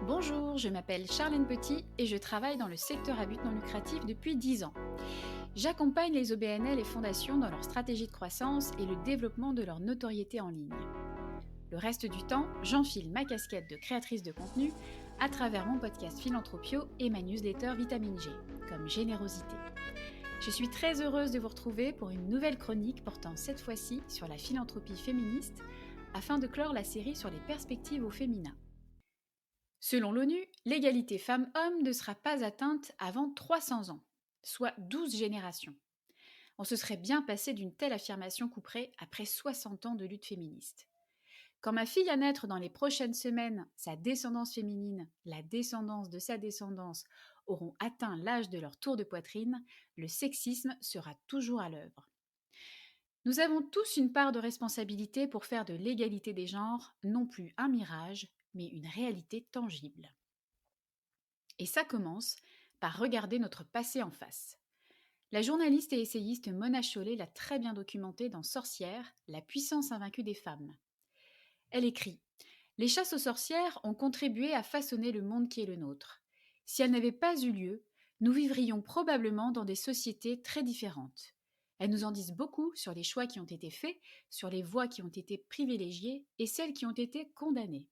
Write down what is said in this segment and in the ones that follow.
Bonjour, je m'appelle Charlène Petit et je travaille dans le secteur à but non lucratif depuis 10 ans. J'accompagne les OBNL et fondations dans leur stratégie de croissance et le développement de leur notoriété en ligne. Le reste du temps, j'enfile ma casquette de créatrice de contenu à travers mon podcast Philanthropio et ma newsletter Vitamine G, comme générosité. Je suis très heureuse de vous retrouver pour une nouvelle chronique portant cette fois-ci sur la philanthropie féministe, afin de clore la série sur les perspectives au féminin. Selon l'ONU, l'égalité femmes-hommes ne sera pas atteinte avant 300 ans, soit 12 générations. On se serait bien passé d'une telle affirmation couperée après 60 ans de lutte féministe. Quand ma fille à naître dans les prochaines semaines, sa descendance féminine, la descendance de sa descendance, auront atteint l'âge de leur tour de poitrine, le sexisme sera toujours à l'œuvre. Nous avons tous une part de responsabilité pour faire de l'égalité des genres non plus un mirage, mais une réalité tangible. Et ça commence par regarder notre passé en face. La journaliste et essayiste Mona Chollet l'a très bien documenté dans Sorcières, la puissance invaincue des femmes. Elle écrit « Les chasses aux sorcières ont contribué à façonner le monde qui est le nôtre. Si elles n'avaient pas eu lieu, nous vivrions probablement dans des sociétés très différentes. Elles nous en disent beaucoup sur les choix qui ont été faits, sur les voies qui ont été privilégiées et celles qui ont été condamnées. »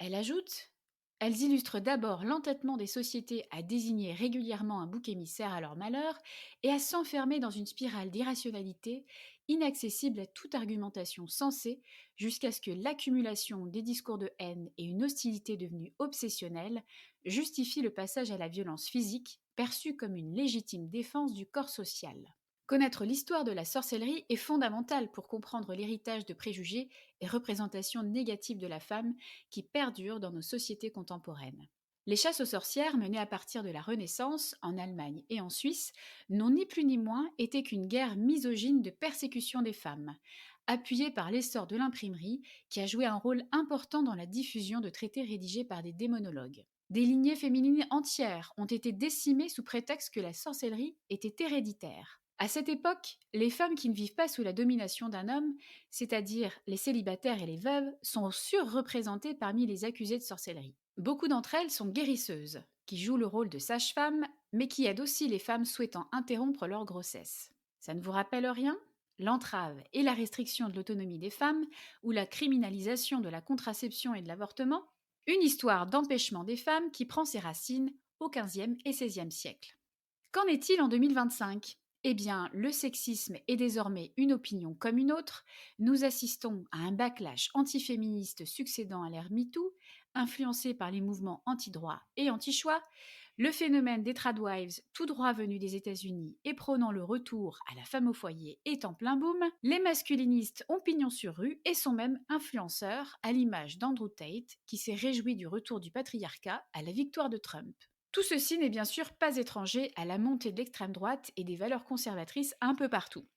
Elle ajoute « Elles illustrent d'abord l'entêtement des sociétés à désigner régulièrement un bouc émissaire à leur malheur et à s'enfermer dans une spirale d'irrationalité inaccessible à toute argumentation sensée jusqu'à ce que l'accumulation des discours de haine et une hostilité devenue obsessionnelle justifient le passage à la violence physique perçue comme une légitime défense du corps social. » Connaître l'histoire de la sorcellerie est fondamental pour comprendre l'héritage de préjugés et représentations négatives de la femme qui perdurent dans nos sociétés contemporaines. Les chasses aux sorcières menées à partir de la Renaissance, en Allemagne et en Suisse, n'ont ni plus ni moins été qu'une guerre misogyne de persécution des femmes, appuyée par l'essor de l'imprimerie qui a joué un rôle important dans la diffusion de traités rédigés par des démonologues. Des lignées féminines entières ont été décimées sous prétexte que la sorcellerie était héréditaire. À cette époque, les femmes qui ne vivent pas sous la domination d'un homme, c'est-à-dire les célibataires et les veuves, sont surreprésentées parmi les accusées de sorcellerie. Beaucoup d'entre elles sont guérisseuses, qui jouent le rôle de sage-femme, mais qui aident aussi les femmes souhaitant interrompre leur grossesse. Ça ne vous rappelle rien ? L'entrave et la restriction de l'autonomie des femmes, ou la criminalisation de la contraception et de l'avortement, une histoire d'empêchement des femmes qui prend ses racines au XVe et XVIe siècle. Qu'en est-il en 2025 ? Eh bien, le sexisme est désormais une opinion comme une autre. Nous assistons à un backlash antiféministe succédant à l'ère MeToo, influencé par les mouvements anti-droit et anti-choix. Le phénomène des tradwives, tout droit venus des États-Unis et prônant le retour à la femme au foyer, est en plein boom. Les masculinistes ont pignon sur rue et sont même influenceurs, à l'image d'Andrew Tate, qui s'est réjoui du retour du patriarcat à la victoire de Trump. Tout ceci n'est bien sûr pas étranger à la montée de l'extrême droite et des valeurs conservatrices un peu partout.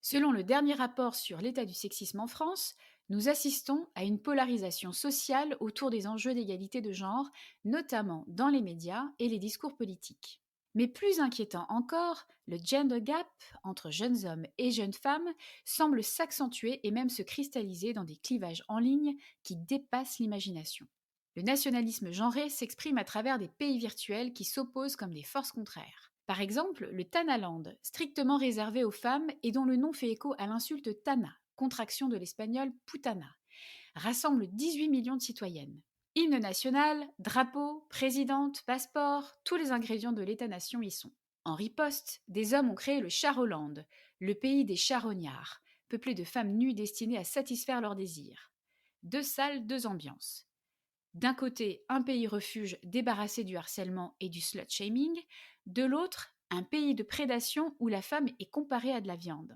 Selon le dernier rapport sur l'état du sexisme en France, nous assistons à une polarisation sociale autour des enjeux d'égalité de genre, notamment dans les médias et les discours politiques. Mais plus inquiétant encore, le gender gap entre jeunes hommes et jeunes femmes semble s'accentuer et même se cristalliser dans des clivages en ligne qui dépassent l'imagination. Le nationalisme genré s'exprime à travers des pays virtuels qui s'opposent comme des forces contraires. Par exemple, le Tanaland, strictement réservé aux femmes et dont le nom fait écho à l'insulte Tana, contraction de l'espagnol putana, rassemble 18 millions de citoyennes. Hymne national, drapeau, présidente, passeport, tous les ingrédients de l'État-nation y sont. En riposte, des hommes ont créé le Charoland, le pays des charognards, peuplé de femmes nues destinées à satisfaire leurs désirs. 2 salles, 2 ambiances. D'un côté, un pays refuge débarrassé du harcèlement et du slut-shaming, de l'autre, un pays de prédation où la femme est comparée à de la viande.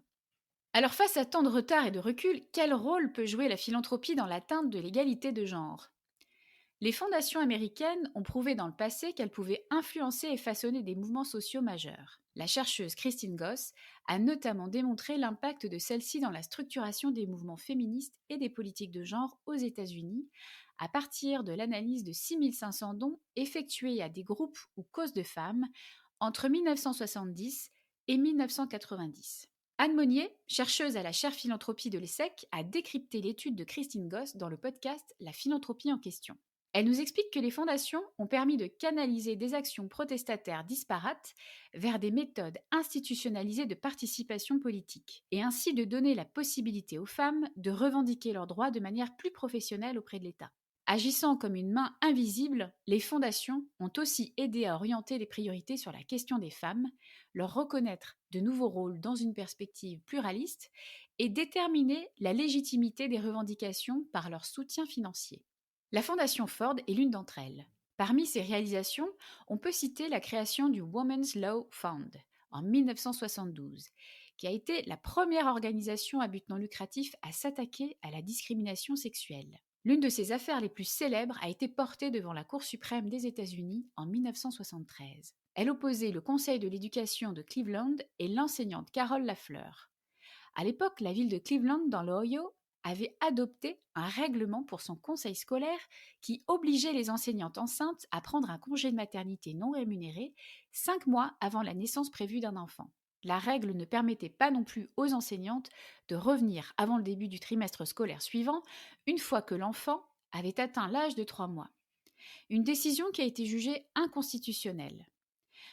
Alors face à tant de retard et de recul, quel rôle peut jouer la philanthropie dans l'atteinte de l'égalité de genre ? Les fondations américaines ont prouvé dans le passé qu'elles pouvaient influencer et façonner des mouvements sociaux majeurs. La chercheuse Christine Goss a notamment démontré l'impact de celle-ci dans la structuration des mouvements féministes et des politiques de genre aux États-Unis, à partir de l'analyse de 6500 dons effectués à des groupes ou causes de femmes entre 1970 et 1990. Anne Monnier, chercheuse à la chaire philanthropie de l'ESSEC, a décrypté l'étude de Christine Goss dans le podcast La philanthropie en question. Elle nous explique que les fondations ont permis de canaliser des actions protestataires disparates vers des méthodes institutionnalisées de participation politique, et ainsi de donner la possibilité aux femmes de revendiquer leurs droits de manière plus professionnelle auprès de l'État. Agissant comme une main invisible, les fondations ont aussi aidé à orienter les priorités sur la question des femmes, leur reconnaître de nouveaux rôles dans une perspective pluraliste et déterminer la légitimité des revendications par leur soutien financier. La Fondation Ford est l'une d'entre elles. Parmi ses réalisations, on peut citer la création du Women's Law Fund en 1972, qui a été la première organisation à but non lucratif à s'attaquer à la discrimination sexuelle. L'une de ses affaires les plus célèbres a été portée devant la Cour suprême des États-Unis en 1973. Elle opposait le Conseil de l'éducation de Cleveland et l'enseignante Carole Lafleur. À l'époque, la ville de Cleveland, dans l'Ohio, avait adopté un règlement pour son conseil scolaire qui obligeait les enseignantes enceintes à prendre un congé de maternité non rémunéré 5 mois avant la naissance prévue d'un enfant. La règle ne permettait pas non plus aux enseignantes de revenir avant le début du trimestre scolaire suivant, une fois que l'enfant avait atteint l'âge de 3 mois. Une décision qui a été jugée inconstitutionnelle.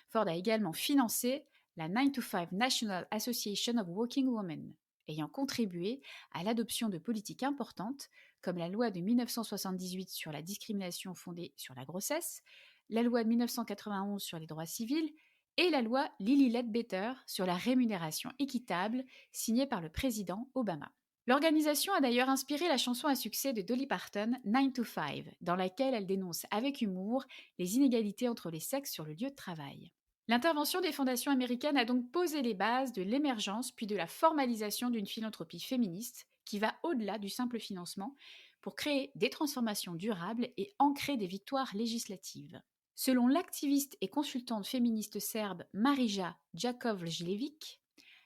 Ford a également financé la 9 to 5 National Association of Working Women, ayant contribué à l'adoption de politiques importantes comme la loi de 1978 sur la discrimination fondée sur la grossesse, la loi de 1991 sur les droits civils et la loi Lilly Ledbetter sur la rémunération équitable signée par le président Obama. L'organisation a d'ailleurs inspiré la chanson à succès de Dolly Parton, 9 to 5, dans laquelle elle dénonce avec humour les inégalités entre les sexes sur le lieu de travail. L'intervention des fondations américaines a donc posé les bases de l'émergence puis de la formalisation d'une philanthropie féministe qui va au-delà du simple financement pour créer des transformations durables et ancrer des victoires législatives. Selon l'activiste et consultante féministe serbe Marija Jakovljević,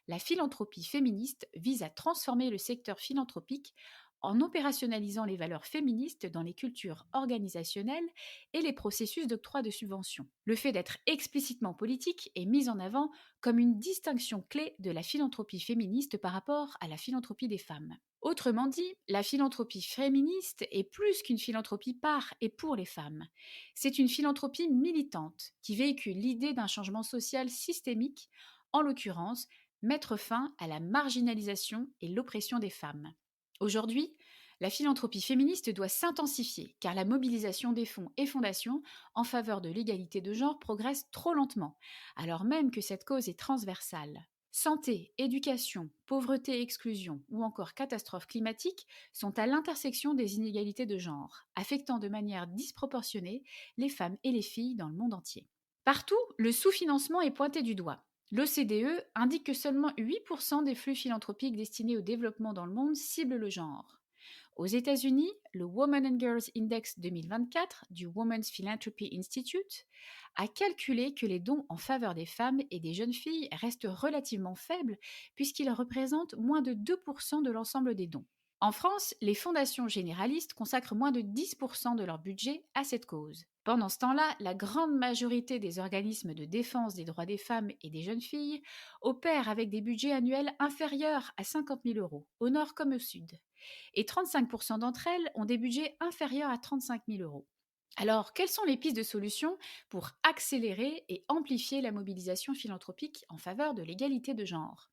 la philanthropie féministe vise à transformer le secteur philanthropique en opérationnalisant les valeurs féministes dans les cultures organisationnelles et les processus d'octroi de subventions. Le fait d'être explicitement politique est mis en avant comme une distinction clé de la philanthropie féministe par rapport à la philanthropie des femmes. Autrement dit, la philanthropie féministe est plus qu'une philanthropie par et pour les femmes. C'est une philanthropie militante qui véhicule l'idée d'un changement social systémique, en l'occurrence, mettre fin à la marginalisation et l'oppression des femmes. Aujourd'hui, la philanthropie féministe doit s'intensifier car la mobilisation des fonds et fondations en faveur de l'égalité de genre progresse trop lentement, alors même que cette cause est transversale. Santé, éducation, pauvreté et exclusion ou encore catastrophes climatiques sont à l'intersection des inégalités de genre, affectant de manière disproportionnée les femmes et les filles dans le monde entier. Partout, le sous-financement est pointé du doigt. L'OCDE indique que seulement 8% des flux philanthropiques destinés au développement dans le monde ciblent le genre. Aux États-Unis, le Women and Girls Index 2024 du Women's Philanthropy Institute a calculé que les dons en faveur des femmes et des jeunes filles restent relativement faibles puisqu'ils représentent moins de 2% de l'ensemble des dons. En France, les fondations généralistes consacrent moins de 10% de leur budget à cette cause. Pendant ce temps-là, la grande majorité des organismes de défense des droits des femmes et des jeunes filles opèrent avec des budgets annuels inférieurs à 50 000 euros, au nord comme au sud. Et 35% d'entre elles ont des budgets inférieurs à 35 000 euros. Alors, quelles sont les pistes de solutions pour accélérer et amplifier la mobilisation philanthropique en faveur de l'égalité de genre ?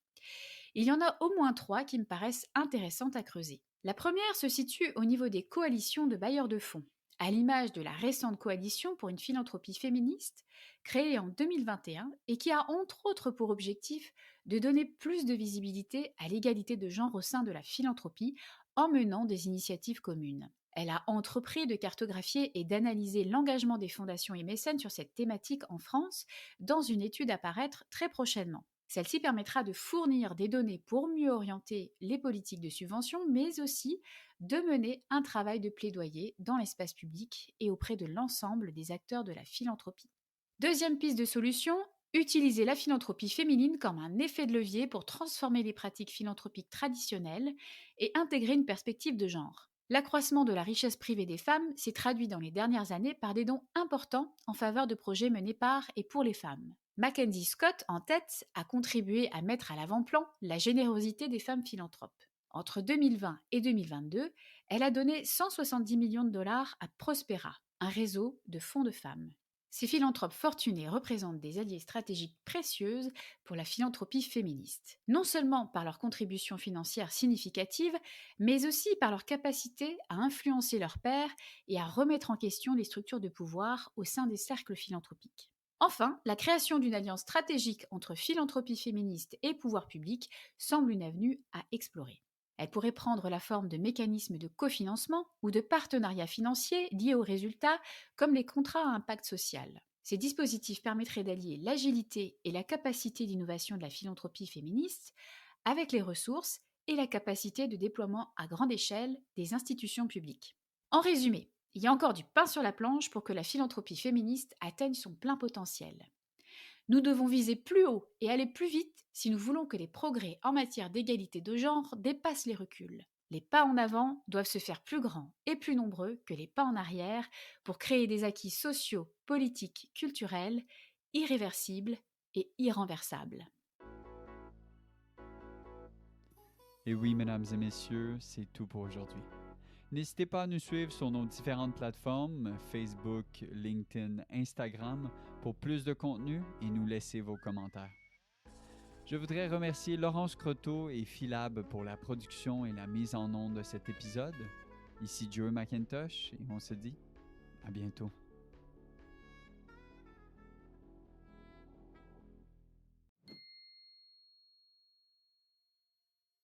Il y en a au moins 3 qui me paraissent intéressantes à creuser. La première se situe au niveau des coalitions de bailleurs de fonds, à l'image de la récente coalition pour une philanthropie féministe, créée en 2021 et qui a entre autres pour objectif de donner plus de visibilité à l'égalité de genre au sein de la philanthropie en menant des initiatives communes. Elle a entrepris de cartographier et d'analyser l'engagement des fondations et mécènes sur cette thématique en France dans une étude à paraître très prochainement. Celle-ci permettra de fournir des données pour mieux orienter les politiques de subvention, mais aussi de mener un travail de plaidoyer dans l'espace public et auprès de l'ensemble des acteurs de la philanthropie. Deuxième piste de solution, utiliser la philanthropie féminine comme un effet de levier pour transformer les pratiques philanthropiques traditionnelles et intégrer une perspective de genre. L'accroissement de la richesse privée des femmes s'est traduit dans les dernières années par des dons importants en faveur de projets menés par et pour les femmes. Mackenzie Scott, en tête, a contribué à mettre à l'avant-plan la générosité des femmes philanthropes. Entre 2020 et 2022, elle a donné 170 millions de dollars à Prospera, un réseau de fonds de femmes. Ces philanthropes fortunés représentent des alliés stratégiques précieuses pour la philanthropie féministe, non seulement par leurs contributions financières significatives, mais aussi par leur capacité à influencer leurs pairs et à remettre en question les structures de pouvoir au sein des cercles philanthropiques. Enfin, la création d'une alliance stratégique entre philanthropie féministe et pouvoir public semble une avenue à explorer. Elle pourrait prendre la forme de mécanismes de cofinancement ou de partenariats financiers liés aux résultats, comme les contrats à impact social. Ces dispositifs permettraient d'allier l'agilité et la capacité d'innovation de la philanthropie féministe avec les ressources et la capacité de déploiement à grande échelle des institutions publiques. En résumé, il y a encore du pain sur la planche pour que la philanthropie féministe atteigne son plein potentiel. Nous devons viser plus haut et aller plus vite si nous voulons que les progrès en matière d'égalité de genre dépassent les reculs. Les pas en avant doivent se faire plus grands et plus nombreux que les pas en arrière pour créer des acquis sociaux, politiques, culturels, irréversibles et irrenversables. Et oui, mesdames et messieurs, c'est tout pour aujourd'hui. N'hésitez pas à nous suivre sur nos différentes plateformes, Facebook, LinkedIn, Instagram, pour plus de contenu et nous laisser vos commentaires. Je voudrais remercier Laurence Croteau et Philab pour la production et la mise en onde de cet épisode. Ici Joe McIntosh et on se dit à bientôt.